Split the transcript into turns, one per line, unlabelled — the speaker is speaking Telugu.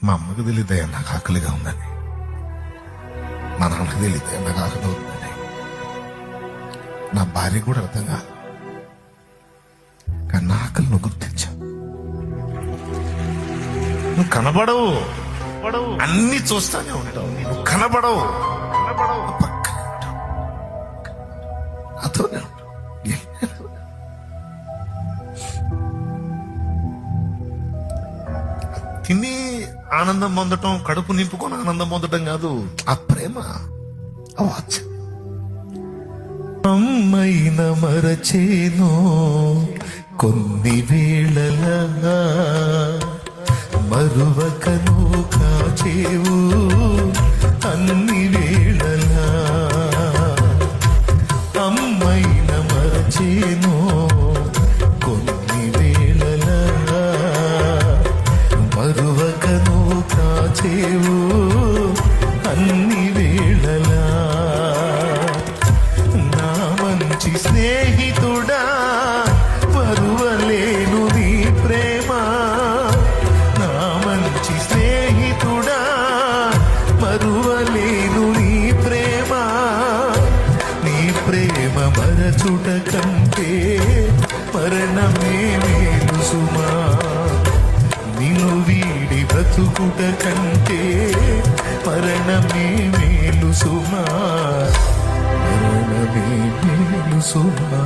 మా అమ్మకు తెలియదయ్యా నాకు ఆకలిగా ఉందని, మా నాన్నకు తెలియదయ్యా నాకు ఆకలి అవుతుందని, నా భార్య కూడా అర్థం కాదు. కానీ నా ఆకలి నువ్వు గుర్తించా. నువ్వు కనబడవు, అన్ని చూస్తానే ఉంటావు, నువ్వు కనబడవు, పక్కనే ఉంటావు, నాతోనే ఉంటావు. తిని ఆనందం పొందటం, కడుపు నింపుకొని ఆనందం పొందటం కాదు, ఆ ప్రేమ, ఆ వాత్సల్యం. అమ్మైన మరచేను కొన్ని వేళలా, మరువకను కాచేవు అన్ని వేళలా. అమ్మైన మరచేను కొన్ని వేళలా, మరువకను కాచేవు అన్ని వేళలా. నా మంచి స్నేహితుడా మరువలేను నీ ప్రేమ, నా మంచి స్నేహితుడా మరువలేను నీ ప్రేమ. నీ ప్రేమ మరచుట కంటే మరణమే మేలు సుమా, నిన్ను వీడి బ్రతుకుట కంటే మరణమే మేలు సుమా, మరణమే మేలు సుమా.